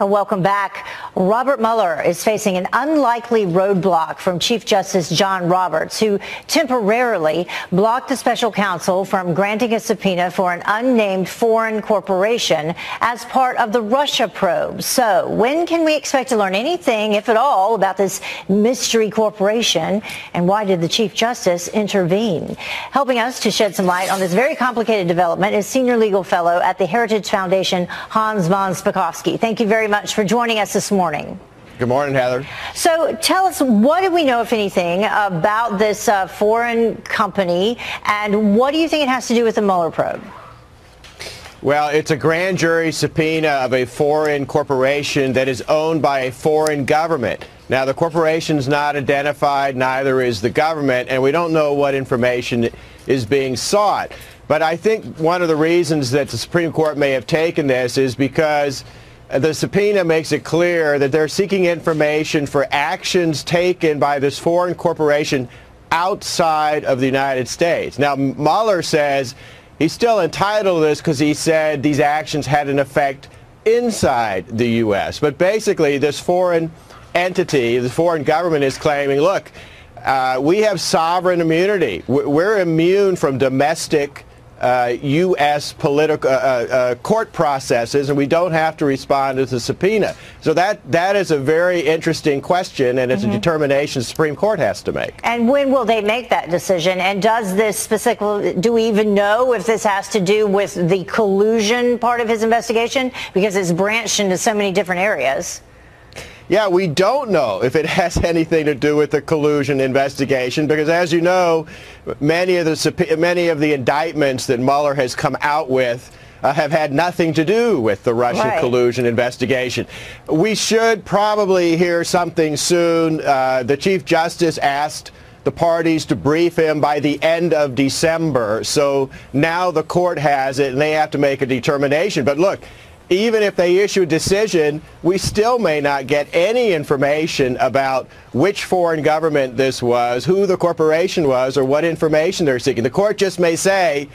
Welcome back. Robert Mueller is facing an unlikely roadblock from Chief Justice John Roberts, who temporarily blocked the special counsel from granting a subpoena for an unnamed foreign corporation as part of the Russia probe. So when can we expect to learn anything, if at all, about this mystery corporation, and why did the Chief Justice intervene? Helping us to shed some light on this very complicated development is senior legal fellow at the Heritage Foundation, Hans von Spakovsky. Thank you very much for joining us this morning. Good morning, Heather. So tell us, what do we know, if anything, about this foreign company, and what do you think it has to do with the Mueller probe? Well, it's a grand jury subpoena of a foreign corporation that is owned by a foreign government. Now, the corporation's not identified, neither is the government, and we don't know what information is being sought. But I think one of the reasons that the Supreme Court may have taken this is because the subpoena makes it clear that they're seeking information for actions taken by this foreign corporation outside of the United States. Now, Mueller says he's still entitled to this because he said these actions had an effect inside the U.S. But basically, this foreign entity, the foreign government, is claiming, look, we have sovereign immunity. We're immune from domestic U.S. political court processes, and we don't have to respond to the subpoena. So that is a very interesting question, and it's a determination the Supreme Court has to make. And when will they make that decision? And does this specifically, do we even know if this has to do with the collusion part of his investigation? Because it's branched into so many different areas. Yeah, we don't know if it has anything to do with the collusion investigation because, as you know, many of the indictments that Mueller has come out with have had nothing to do with the Russia collusion investigation. We should probably hear something soon. The Chief Justice asked the parties to brief him by the end of December. So now the court has it, and they have to make a determination. But look, even if they issue a decision, we still may not get any information about which foreign government this was, who the corporation was, or what information they're seeking. The court just may say,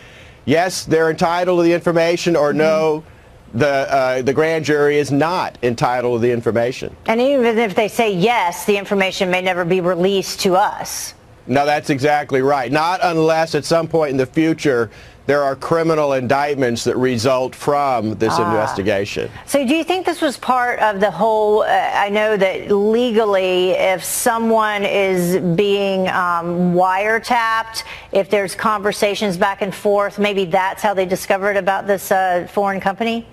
yes, they're entitled to the information, or no, the grand jury is not entitled to the information. And even if they say yes, the information may never be released to us. No, that's exactly right. Not unless at some point in the future there are criminal indictments that result from this investigation. So do you think this was part of the whole, I know that legally if someone is being wiretapped, if there's conversations back and forth, maybe that's how they discovered about this foreign company?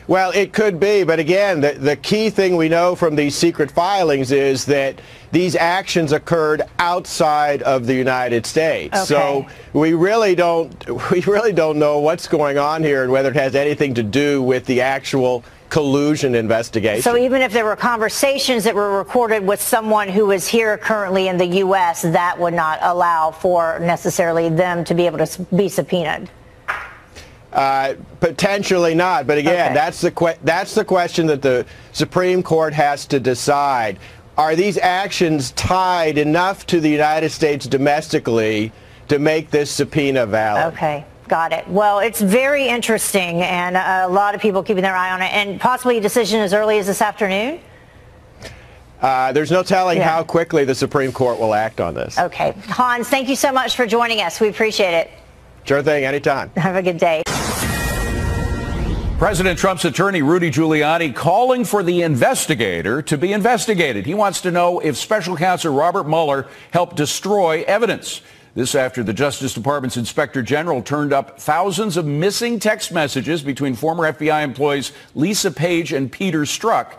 Well, it could be, but again, the key thing we know from these secret filings is that these actions occurred outside of the United States. Okay. So we really don't know what's going on here and whether it has anything to do with the actual collusion investigation. So even if there were conversations that were recorded with someone who is here currently in the U.S., that would not allow for necessarily them to be able to be subpoenaed? Potentially not, but again, that's the question that the Supreme Court has to decide. Are these actions tied enough to the United States domestically to make this subpoena valid? Okay, got it. Well, it's very interesting, and a lot of people keeping their eye on it, and possibly a decision as early as this afternoon? There's no telling how quickly the Supreme Court will act on this. Okay. Hans, thank you so much for joining us. We appreciate it. Sure thing, anytime. Have a good day. President Trump's attorney, Rudy Giuliani, calling for the investigator to be investigated. He wants to know if Special Counsel Robert Mueller helped destroy evidence. This after the Justice Department's Inspector General turned up thousands of missing text messages between former FBI employees Lisa Page and Peter Strzok.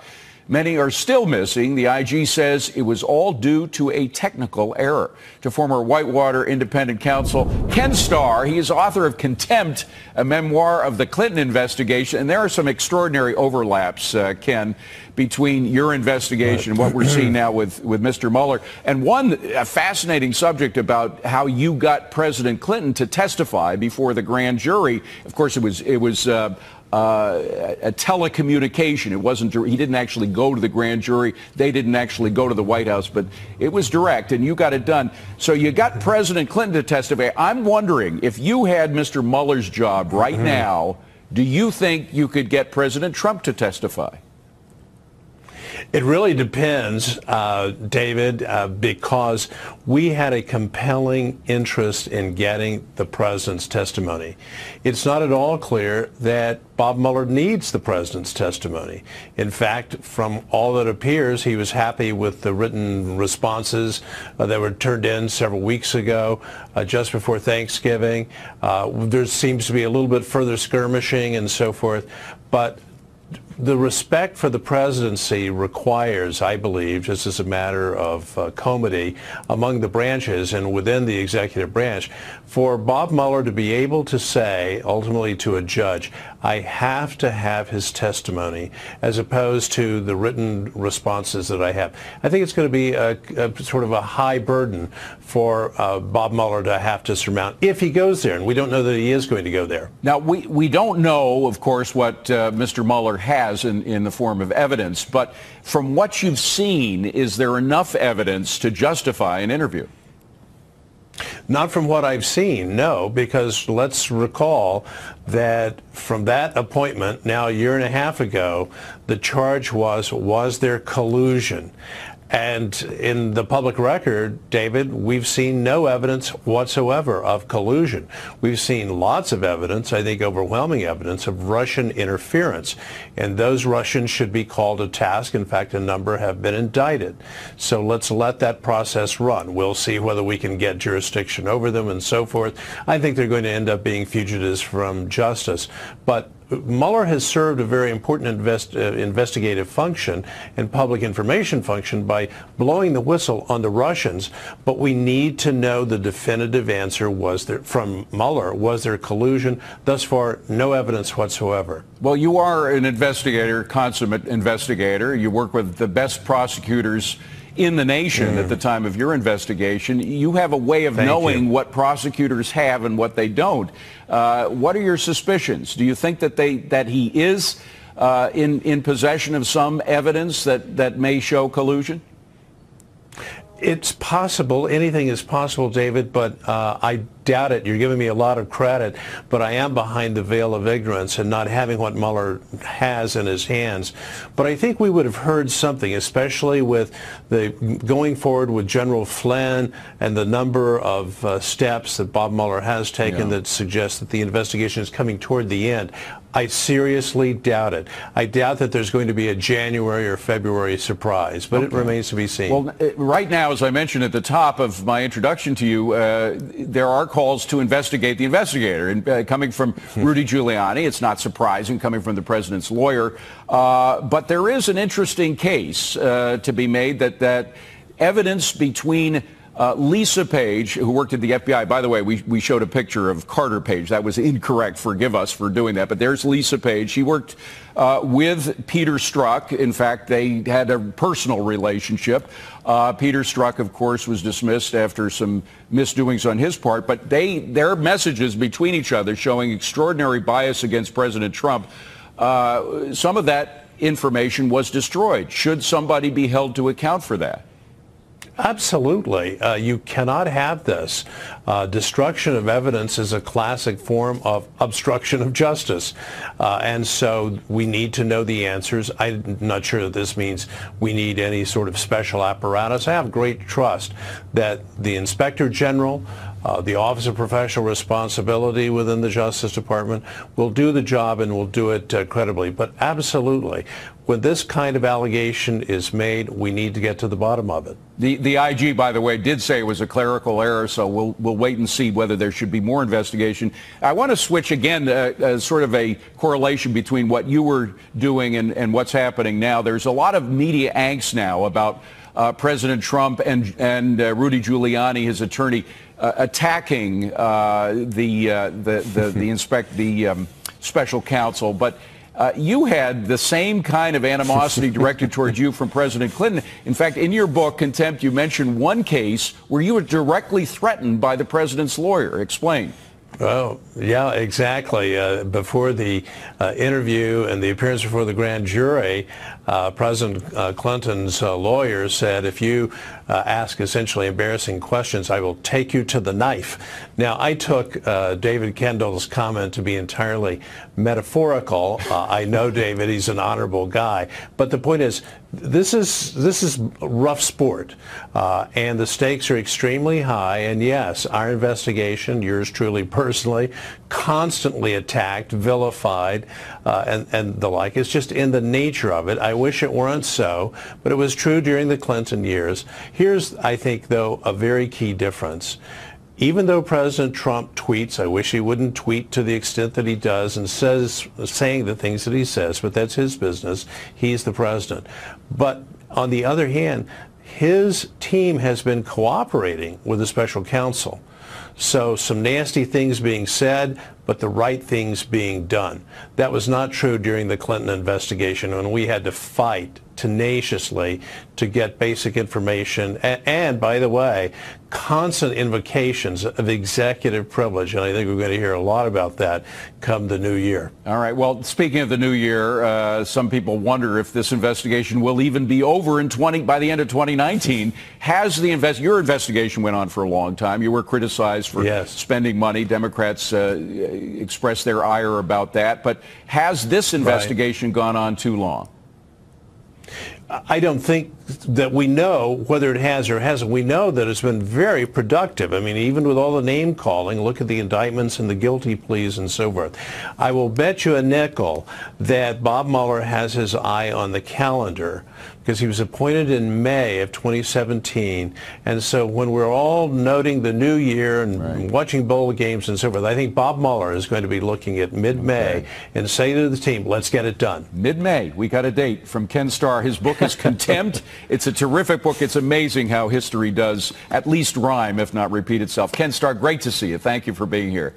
Many are still missing. The IG says it was all due to a technical error. To former Whitewater independent counsel Ken Starr, he is author of Contempt, a memoir of the Clinton investigation. And there are some extraordinary overlaps, Ken, between your investigation and what we're seeing now with Mr. Mueller. And a fascinating subject about how you got President Clinton to testify before the grand jury. Of course, it was a telecommunication. It wasn't, he didn't actually go to the grand jury. They didn't actually go to the White House, but it was direct, and you got it done. So you got President Clinton to testify. I'm wondering, if you had Mr. Mueller's job right now, do you think you could get President Trump to testify? It really depends, David, because we had a compelling interest in getting the president's testimony. It's not at all clear that Bob Mueller needs the president's testimony. In fact, from all that appears, he was happy with the written responses that were turned in several weeks ago, just before Thanksgiving. There seems to be a little bit further skirmishing and so forth, but the respect for the presidency requires, I believe, just as a matter of comity among the branches and within the executive branch, for Bob Mueller to be able to say, ultimately to a judge, I have to have his testimony, as opposed to the written responses that I have. I think it's going to be a sort of a high burden for Bob Mueller to have to surmount if he goes there, and we don't know that he is going to go there. Now, we don't know, of course, what Mr. Mueller has in the form of evidence, but from what you've seen, is there enough evidence to justify an interview? Not from what I've seen, no, because let's recall that from that appointment now a year and a half ago, the charge was there collusion? And in the public record, David, we've seen no evidence whatsoever of collusion. We've seen lots of evidence, I think overwhelming evidence, of Russian interference. And those Russians should be called to task. In fact, a number have been indicted. So let's let that process run. We'll see whether we can get jurisdiction over them and so forth. I think they're going to end up being fugitives from justice. But Mueller has served a very important investigative function and public information function by blowing the whistle on the Russians, but we need to know the definitive answer. Was there, from Mueller, was there collusion? Thus far, no evidence whatsoever. Well, you are an investigator, consummate investigator. You work with the best prosecutors in the nation at the time of your investigation. You have a way of knowing what prosecutors have and what they don't. What are your suspicions? Do you think that he is in possession of some evidence that may show collusion? It's possible. Anything is possible, David, but I doubt it. You're giving me a lot of credit, but I am behind the veil of ignorance and not having what Mueller has in his hands. But I think we would have heard something, especially with the going forward with General Flynn and the number of steps that Bob Mueller has taken that suggest that the investigation is coming toward the end. I seriously doubt it. I doubt that there's going to be a January or February surprise, but it remains to be seen. Well, right now, as I mentioned at the top of my introduction to you, there are calls to investigate the investigator. And coming from Rudy Giuliani, it's not surprising, coming from the president's lawyer. But there is an interesting case to be made that evidence between Lisa Page, who worked at the FBI. By the way, we showed a picture of Carter Page. That was incorrect. Forgive us for doing that. But there's Lisa Page. She worked with Peter Strzok. In fact, they had a personal relationship. Peter Strzok, of course, was dismissed after some misdoings on his part. But their messages between each other showing extraordinary bias against President Trump, some of that information was destroyed. Should somebody be held to account for that? Absolutely. You cannot have this. Destruction of evidence is a classic form of obstruction of justice. And so we need to know the answers. I'm not sure that this means we need any sort of special apparatus. I have great trust that the Inspector General, the Office of Professional Responsibility within the Justice Department will do the job and will do it credibly. But absolutely, when this kind of allegation is made, we need to get to the bottom of it. The IG, by the way, did say it was a clerical error, so we'll wait and see whether there should be more investigation. I want to switch again to sort of a correlation between what you were doing and what's happening now. There's a lot of media angst now about President Trump and Rudy Giuliani, his attorney, attacking the special counsel. But you had the same kind of animosity directed towards you from President Clinton. In fact, in your book, Contempt, you mentioned one case where you were directly threatened by the president's lawyer. Explain. Oh, yeah, exactly. Before the interview and the appearance before the grand jury, President Clinton's lawyer said, if you ask essentially embarrassing questions, I will take you to the knife. Now, I took David Kendall's comment to be entirely metaphorical. I know David, he's an honorable guy. But the point is, this is rough sport, and the stakes are extremely high. And yes, our investigation, yours truly personally, constantly attacked, vilified, and the like. It's just in the nature of it. I wish it weren't so, but it was true during the Clinton years. Here's, I think, though, a very key difference. Even though President Trump tweets, I wish he wouldn't tweet to the extent that he does and saying the things that he says, but that's his business. He's the president. But on the other hand, his team has been cooperating with the special counsel. So some nasty things being said, but the right things being done. That was not true during the Clinton investigation when we had to fight tenaciously to get basic information. And by the way, constant invocations of executive privilege. And I think we're going to hear a lot about that come the new year. All right. Well, speaking of the new year, some people wonder if this investigation will even be over by the end of 2019. Your investigation went on for a long time. You were criticized for spending money. Democrats expressed their ire about that. But has this investigation gone on too long? I don't think that we know whether it has or hasn't. We know that it's been very productive. I mean, even with all the name calling, look at the indictments and the guilty pleas and so forth. I will bet you a nickel that Bob Mueller has his eye on the calendar because he was appointed in May of 2017. And so when we're all noting the new year and watching bowl games and so forth, I think Bob Mueller is going to be looking at mid-May and say to the team, let's get it done. Mid-May. We got a date from Ken Starr. His book is Contempt. It's a terrific book. It's amazing how history does at least rhyme, if not repeat itself. Ken Starr, great to see you. Thank you for being here.